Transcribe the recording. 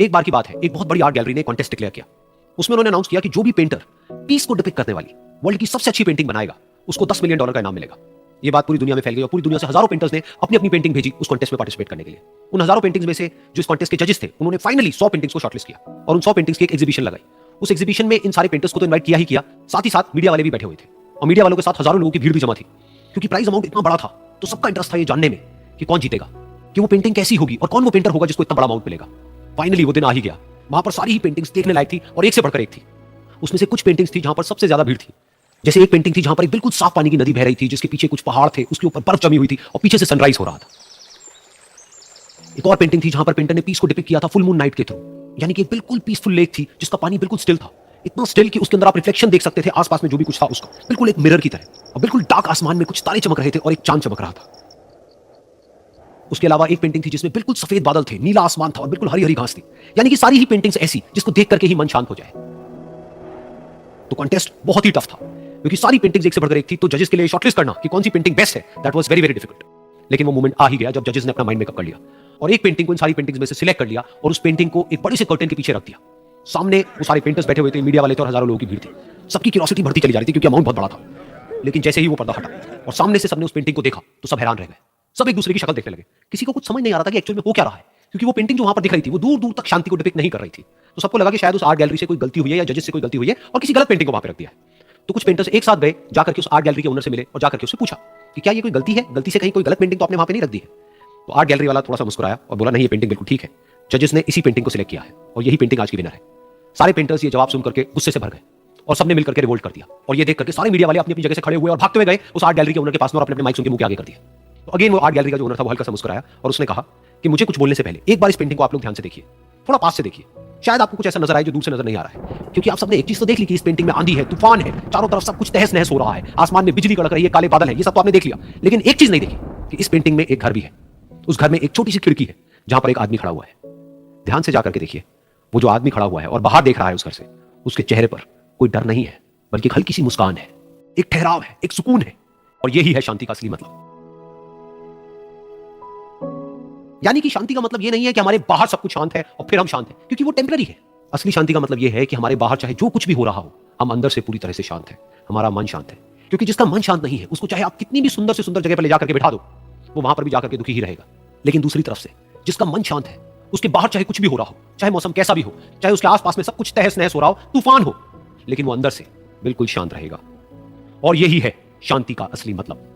एक बार की बात है, एक बहुत बड़ी आर्ट गैलरी ने कॉन्टेस्ट डिक्लेयर किया। उसमें उन्होंने अनाउंस किया कि जो भी पेंटर पीस को डिपिक्ट करने वाली वर्ल्ड की सबसे अच्छी पेंटिंग बनाएगा उसको $10 मिलियन का इनाम मिलेगा। ये बात पूरी दुनिया में फैल गई और पूरी दुनिया से हजारों पेंटर्स ने अपनी अपनी पेंटिंग भेजी उस कॉन्टेस्ट में पार्टिसिपेट करने के लिए। उन हजारों पेंटिंग्स में से जो इस कॉन्टेस्ट के जजेस थे उन्होंने फाइनली 100 पेंटिंग्स को शॉर्टलिस्ट किया और उन 100 पेंटिंग्स की एक एग्जीबिशन लगाई। उस एग्जीबिशन में इन सारे पेंटर्स को तो इनवाइट किया ही किया, साथ ही साथ मीडिया वाले भी बैठे हुए थे और मीडिया वालों के साथ हजारों लोगों की भीड़ भी जमा थी, क्योंकि प्राइस अमाउंट इतना बड़ा था तो सबका इंटरेस्ट था ये जानने में कि कौन जीतेगा, कि वो पेंटिंग कैसी होगी और कौन वो पेंटर होगा जिसको इतना बड़ा अमाउंट मिलेगा। फाइनली वो दिन आ ही गया। वहां पर सारी ही पेंटिंग्स देखने लायक थी और एक से बढ़कर एक थी। उसमें से कुछ पेंटिंग्स थी जहां पर सबसे ज्यादा भीड़ थी। जैसे एक पेंटिंग थी जहां पर एक बिल्कुल साफ पानी की नदी बह रही थी, जिसके पीछे कुछ पहाड़ थे, उसके ऊपर बर्फ जमी हुई थी और पीछे से सनराइज हो रहा था। एक और पेंटिंग थी जहां पर पेंटर ने पीस को डिपिक्ट किया था फुल मून नाइट के थ्रू, यानी कि एक बिल्कुल पीसफुल लेक थी जिसका पानी बिल्कुल स्टिल था, इतना स्टिल कि उसके अंदर आप रिफ्लेक्शन देख सकते थे आसपास में जो भी कुछ था उसका, बिल्कुल एक मिरर की तरह। और बिल्कुल डार्क आसमान में कुछ तारे चमक रहे थे और एक चांद चमक रहा था। उसके अलावा एक पेंटिंग थी जिसमें बिल्कुल सफेद बादल थे, नीला आसमान था और बिल्कुल हरी हरी घास थी, यानी कि सारी ही पेंटिंग्स ऐसी जिसको देख करके ही मन शांत हो जाए। तो कॉन्टेस्ट बहुत ही टफ था क्योंकि सारी पेंटिंग्स एक से बढ़कर एक थी, तो जजेस के लिए शॉर्टलिस्ट करना कि कौन सी पेंटिंग बेस्ट है, that was very very difficult. लेकिन वो मोमेंट आ ही गया जब जजेस ने अपना माइंड मेकअप कर लिया और एक पेंटिंग को इन सारी पेंटिंग्स में से सिलेक्ट कर लिया और उस पेंटिंग को एक बड़े से कर्टन के पीछे रख दिया। सामने वो सारे पेंटर्स बैठे हुए थे, मीडिया वाले थे और हजारों लोगों की भीड़ थी। सबकी क्यूरियोसिटी बढ़ती चली जा रही थी क्योंकि अमाउंट बहुत बड़ा था। लेकिन जैसे ही वो पर्दा हटा और सामने से सबने उस पेंटिंग को देखा तो सब हैरान रह गए। सब एक दूसरे की शक्ल देखने लगे। किसी को कुछ समझ नहीं आ रहा था कि एक्चुअल में हो क्या रहा है, क्योंकि वो पेंटिंग जो वहां पर दिख रही थी वो दूर दूर तक शांति को डिपिक्ट नहीं कर रही थी। तो सबको लगा कि शायद उस आर्ट गैलरी से कोई गलती हुई है या जजेस से कोई गलती हुई है और किसी गलत पेंटिंग को वहां पर रख दिया है। तो कुछ पेंटर्स एक साथ गए, जाकर के उस आर्ट गैलरी के ओनर से मिले और जाकर के उससे पूछा कि क्या ये कोई गलती है, गलती से कहीं कोई गलत पेंटिंग तो आपने वहां पे नहीं रख दी है। तो आर्ट गैलरी वाला थोड़ा सा मुस्कुराया और बोला नहीं, ये पेंटिंग बिल्कुल ठीक है, जजेस ने इसी पेंटिंग को सिलेक्ट किया है और यही पेंटिंग आज की विनर है। सारे पेंटर्स ये जवाब सुन करके गुस्से से भर गए और सबने मिलकर के रिवोल्ट कर दिया और ये देख करके सारे मीडिया वाले अपनी अपनी जगह से खड़े हुए और भागते हुए गए उस आर्ट गैलरी के ओनर के पास और अपने अपने माइक सुन के मुंह के आगे कर दिया। तो अगेन वो आर्ट गैलरी का जो ओनर था वो हल्का सा मुस्कुराया और उसने कहा कि मुझे कुछ बोलने से पहले एक बार इस पेंटिंग को आप लोग ध्यान से देखिए, थोड़ा पास से देखिए, शायद आपको कुछ ऐसा नजर आए जो दूर से नजर नहीं आ रहा है। क्योंकि आप सबने एक चीज तो देख ली कि इस पेंटिंग में आंधी है, तूफान है, चारों तरफ सब कुछ तहस नहस हो रहा है, आसमान में बिजली कड़क रही है, काले बादल है, ये सब तो आपने देख लिया। लेकिन एक चीज नहीं देखी कि इस पेंटिंग में एक घर भी है। उस घर में एक छोटी सी खिड़की है जहां पर एक आदमी खड़ा हुआ है। ध्यान से जाकर के देखिए, वो जो आदमी खड़ा हुआ है और बाहर देख रहा है उस घर से, उसके चेहरे पर कोई डर नहीं है बल्कि एक हल्की सी मुस्कान है, एक ठहराव है, एक सुकून है। और यही है शांति का असली मतलब। यानी कि शांति का मतलब ये नहीं है कि हमारे बाहर सब कुछ शांत है और फिर हम शांत हैं, क्योंकि वो टेम्पररी है। असली शांति का मतलब ये है कि हमारे बाहर चाहे जो कुछ भी हो रहा हो, हम अंदर से पूरी तरह से शांत है, हमारा मन शांत है। क्योंकि जिसका मन शांत नहीं है उसको चाहे आप कितनी भी सुंदर से सुंदर जगह पर ले जाकर के बिठा दो, वो वहां पर भी जाकर के दुखी ही रहेगा। लेकिन दूसरी तरफ से जिसका मन शांत है, उसके बाहर चाहे कुछ भी हो रहा हो, चाहे मौसम कैसा भी हो, चाहे उसके आसपास में सब कुछ तहस नहस हो रहा हो, तूफान हो, लेकिन वो अंदर से बिल्कुल शांत रहेगा। और यही है शांति का असली मतलब।